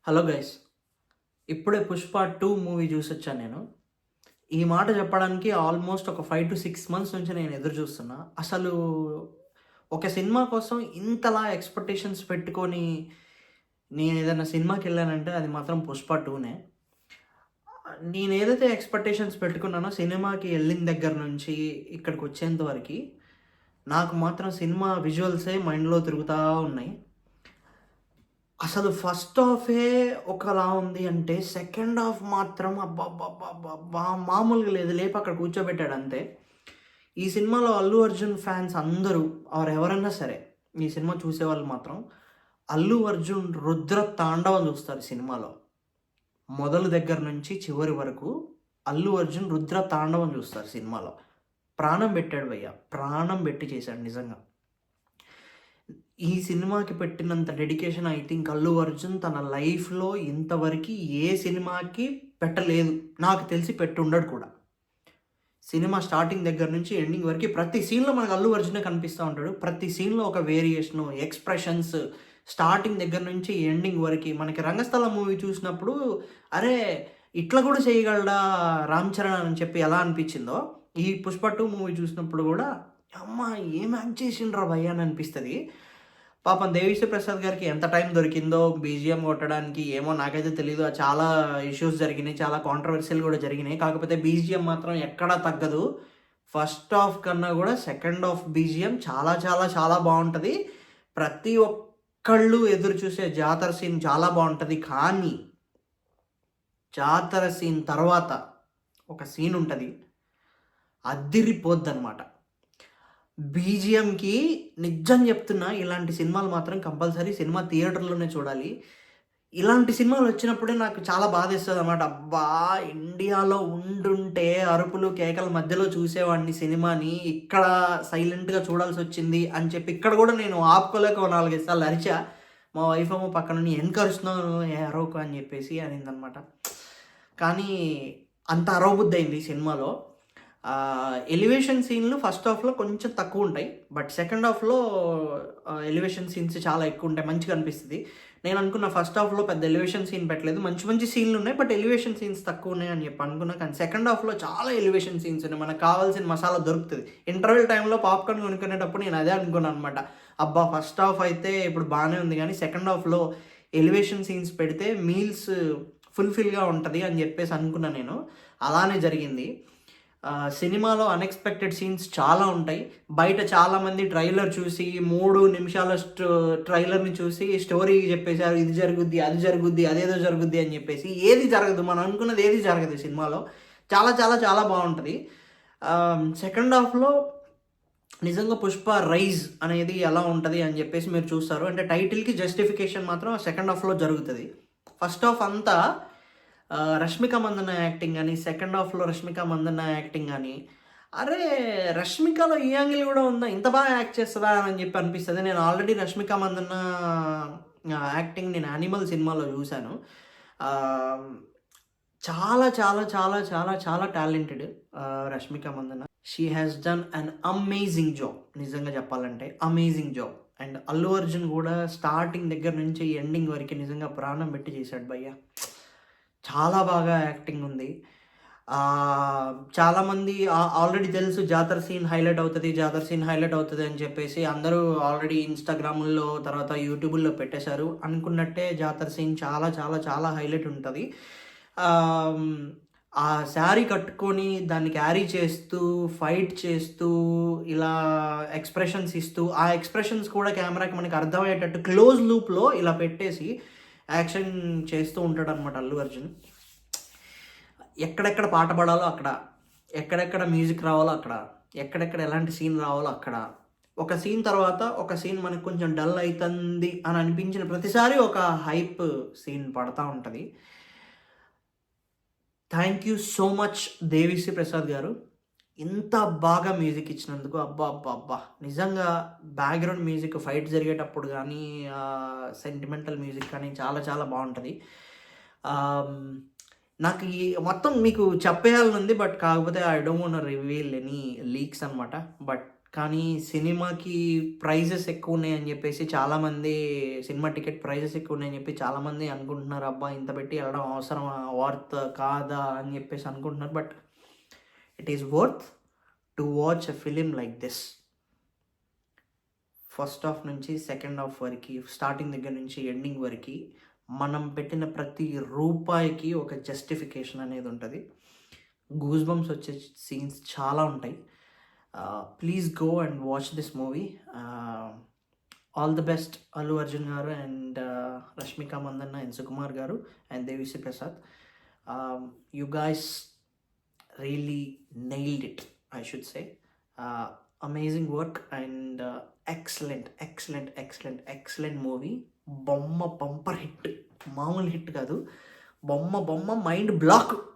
Hello guys! ఇప్పుడే 'Pushpa 2' movie చూసొచ్చాను నేను. ఈ మాట చెప్పడానికి ఆల్మోస్ట్ ఒక 5-6 మంత్స్ నుంచి నేను ఎదురు చూస్తున్నా. అసలు ఒక సినిమా కోసం ఇంతలా ఎక్స్‌పెక్టేషన్స్ పెట్టుకొని నేనేదైనా సినిమాకెళ్ళానంటే అది మాత్రం 'పుష్ప 2'నే. నేనేదైతే ఎక్స్‌పెక్టేషన్స్ పెట్టుకున్నానో సినిమాకి ఎళ్ళిన దగ్గర నుంచి ఇక్కడికొచ్చేంత వరకి నాకు మాత్రం సినిమా విజువల్సే మైండ్‌లో తిరుగుతా ఉన్నాయి. అసలు ఫస్ట్ హాఫే ఒకలా ఉంది అంటే, సెకండ్ హాఫ్ మాత్రం అబ్బబ్బబ్బబ్బబ్బా! మామూలుగా లేదు. లేపి అక్కడ కూర్చోబెట్టాడు అంతే. ఈ సినిమాలో అల్లు అర్జున్ ఫ్యాన్స్ అందరూ ఎవరన్నా సరే, ఈ సినిమా చూసేవాళ్ళు మాత్రం అల్లు అర్జున్ రుద్ర తాండవం చూస్తారు సినిమాలో. మొదలు దగ్గర నుంచి చివరి వరకు అల్లు అర్జున్ రుద్ర తాండవం చూస్తారు సినిమాలో. ప్రాణం పెట్టాడు భయ్య. ప్రాణం పెట్టి చేశాడు నిజంగా. ఈ సినిమాకి పెట్టినంత dedication I think Allu Arjun తన లైఫ్‌లో ఇంతవరకి ఏ సినిమాకి పెట్టలేదు. నాకు తెలిసి పెట్టుండడు కూడా. సినిమా స్టార్టింగ్ దగ్గర నుంచి ఎండింగ్ వరకి ప్రతి సీన్‌లో మనకు అల్లు అర్జునే కనిపిస్తా ఉంటాడు. ప్రతి సీన్‌లో ఒక వేరియేషను, ఎక్స్‌ప్రెషన్స్ స్టార్టింగ్ దగ్గర నుంచి ఎండింగ్ వరకి మనకి 'రంగస్థలం' మూవీ చూసినప్పుడు అరే! ఇట్లా కూడా చేయగలడా 'రామ్ చరణ్' అని చెప్పి ఎలా అనిపించిందో, ఈ 'పుష్ప 2' మూవీ చూసినప్పుడు కూడా అమ్మా! ఏం యాక్ట్ చేసిండ్రా భయ్యా అని అనిపిస్తది. పాపం 'దేవిశ్రీ ప్రసాద్' గారికి ఎంత టైం దొరికిందో బీజీఎం కొట్టడానికి ఏమో నాకైతే తెలీదు. చాలా ఇష్యూస్ జరిగినాయి. చాలా కాంట్రోవర్షియల్ కూడా జరిగినాయి. కాకపోతే బీజీఎం మాత్రం ఎక్కడా తగ్గదు. ఫస్ట్ హాఫ్ కన్నా కూడా సెకండ్ హాఫ్ బీజీఎం చాలా చాలా చాలా బావుంటది. ప్రతి ఒక్కళ్ళు ఎదురు చూసే జాతర సీన్ చాలా బావుంటది. కానీ జాతర సీన్ తర్వాత ఒక సీన్ ఉంటది. అద్దిరిపోద్దనమాట. బీజీఎంకి నిజం చెప్తున్నా ఇలాంటి సినిమాలు మాత్రం కంపల్సరీ సినిమా థియేటర్‌లోనే చూడాలి. ఇలాంటి సినిమాలు వచ్చినప్పుడే నాకు చాలా బాధేస్తదనమాట. అబ్బా! ఇండియాలో ఉండుంటే అరుపులు, కేకల మధ్యలో చూసేవాడిని సినిమాని. ఇక్కడ సైలెంట్‌గా చూడాల్సొచ్చింది అని చెప్పి ఇక్కడ కూడా నేను ఆపుకోలేక ఓ 4, 5 సార్లు అరిచా. మా వైఫ్ ఏమో పక్కనుండి "ఎందుకు అరుస్తున్నావు? ఏ అరవకు" అని చెప్పేసి అనిందనమాట. కానీ అంత అరవబుద్దయింది ఈ సినిమాలో. ఎలివేషన్ సీన్‌లు ఫస్ట్ హాఫ్‌లో కొంచెం తక్కువుంటాయి. బట్ సెకండ్ హాఫ్‌లో ఎలివేషన్ సీన్స్ చాలా ఎక్కువుంటాయి. మంచిగా అనిపిస్తది. నేను అనుకున్న ఫస్ట్ హాఫ్‌లో పెద్ద ఎలివేషన్ సీన్ పెట్టలేదు. మంచి మంచి సీన్‌లున్నాయి. బట్ ఎలివేషన్ సీన్స్ తక్కువున్నాయి అని చెప్పి అనుకున్నా. కానీ సెకండ్ హాఫ్‌లో చాలా ఎలివేషన్ సీన్స్ ఉన్నాయి. మనకు కావాల్సిన మసాలా దొరుకుతది. ఇంటర్వెల్ టైమ్‌లో పాప్‌కార్న్ కొనుక్కునేటప్పుడు నేను అదే అనుకున్నాననమాట. అబ్బా! ఫస్ట్ హాఫ్ అయితే ఇప్పుడు బానే ఉంది గానీ సెకండ్ హాఫ్‌లో ఎలివేషన్ సీన్స్ పెడితే మీల్స్ ఫుల్‌ఫిల్‌గా ఉంటది అని చెప్పేసి అనుకున్నా నేను. అలానే జరిగింది. సినిమాలో అన్‌ఎక్స్‌పెక్టెడ్ సీన్స్ చాలా ఉంటాయి. బయట చాలామంది ట్రైలర్ చూసి 3 నిమిషాల ట్రైలర్‌ని చూసి స్టోరీ చెప్పేసారు. ఇది జరుగుద్ది, అది జరుగుద్ది, అదేదో జరుగుద్ది అని చెప్పేసి. ఏది జరగదు. మనం అనుకున్నది ఏది జరగదు సినిమాలో. చాలా చాలా చాలా బావుంటది. సెకండ్ హాఫ్‌లో నిజంగా 'పుష్ప రైజ్' అనేది ఎలా ఉంటది అని చెప్పేసి మీరు చూస్తారు. అంటే టైటిల్‌కి జస్టిఫికేషన్ మాత్రం సెకండ్ హాఫ్‌లో జరుగుతది. ఫస్ట్ హాఫ్ అంతా 'రష్మిక మందన్న' యాక్టింగ్ గాని, సెకండ్ హాఫ్‌లో 'రష్మిక మందన్న' యాక్టింగ్ గాని, అరే! 'రష్మికలో' ఈ యాంగిల్ గూడా ఉందా? ఇంత బాగా యాక్ట్ చేస్తదా అని చెప్పి అనిపిస్తది. నేను ఆల్రెడీ 'రష్మిక మందన్న' యాక్టింగ్ నేను 'యానిమల్' సినిమాలో చూసాను. ఆహ్, చాలా చాలా చాలా చాలా చాలా talented 'Rashmika Mandanna'. She has done an amazing job. నిజంగా చెప్పాలంటే amazing job. And Allu Arjun గూడా స్టార్టింగ్ దగ్గర నుంచి ఎండింగ్ వరకి నిజంగా ప్రాణం పెట్టి చేశాడు భయ్య. చాలా బాగా యాక్టింగ్ ఉంది. చాలామంది ఆల్రెడీ తెలుసు జాతర సీన్ హైలైట్ అవుతది, జాతర సీన్ హైలైట్ అవుతది అని చెప్పేసి అందరూ ఆల్రెడీ ఇన్‌స్టాగ్రాముల్లో తర్వాత యూట్యూబుల్లో పెట్టేశారు. అనుకున్నట్టే జాతర సీన్ చాలా చాలా చాలా హైలైట్ ఉంటది. ఆహ్, ఆ శారీ కట్టుకొని దాన్ని క్యారీ చేస్తూ, ఫైట్ చేస్తూ, ఇలా ఎక్స్‌ప్రెషన్స్ ఇస్తూ, ఆ ఎక్స్‌ప్రెషన్స్ కూడా కెమెరాకి మనకి అర్థమయ్యేటట్టు క్లోజ్ లూప్‌లో ఇలా పెట్టేసి యాక్షన్ చేస్తూ ఉంటాడనమాట అల్లు అర్జున్. ఎక్కడెక్కడ పాట పడాలో అక్కడ, ఎక్కడెక్కడ మ్యూజిక్ రావాలో అక్కడ, ఎక్కడెక్కడ ఎలాంటి సీన్ రావాలో అక్కడ, ఒక సీన్ తర్వాత ఒక సీన్ మనకు కొంచెం డల్ అయితంది అని అనిపించిన ప్రతిసారి ఒక హైప్ సీన్ పడతా ఉంటది. Thank you so much 'Devi Sri Prasad' గారు. ఇంత బాగా మ్యూజిక్ ఇచ్చినందుకు అబ్బా! అబ్బా! అబ్బా! నిజంగా బ్యాక్‌గ్రౌండ్ మ్యూజిక్ ఫైట్ జరిగేటప్పుడు గానీ, సెంటిమెంటల్ మ్యూజిక్ కానీ చాలా చాలా బావుంటది. ఆహ్, నాకు ఈ మొత్తం మీకు చెప్పేయాలనుంది. బట్ కాకపోతే I don't want reveal any leaks అనమాట. బట్ కానీ సినిమాకి ప్రైజెస్ ఎక్కువున్నాయని జెప్పేసి చాలామంది సినిమా టికెట్ ప్రైజెస్ ఎక్కువున్నాయని జెప్పి చాలామంది అనుకుంటున్నారు. అబ్బా! ఇంత పెట్టి ఎళ్ళడం అవసరమా? వర్త్ కాదా? అని జెప్పేసి అనుకుంటున్నారు. But it is worth to watch a film like this. First half నుంచి సెకండ్ హాఫ్ వరకి, స్టార్టింగ్ దగ్గర నుంచి ఎండింగ్ వరకి మనం పెట్టిన ప్రతి రూపాయికి ఒక జస్టిఫికేషన్ అనేది ఉంటది. గూస్ బంప్స్ వచ్చే సీన్స్ చాలా ఉంటాయి. Please go and watch this movie. All the best Allu Arjun గారు అండ్ రష్మిక మందన్న అండ్ సుకుమార్ గారు and Devi Sri Prasad. You guys really nailed it, I should say. Amazing work and excellent movie. బొమ్మ బంపర్ హిట్, మామూలు hit కాదు. బొమ్మ mind block.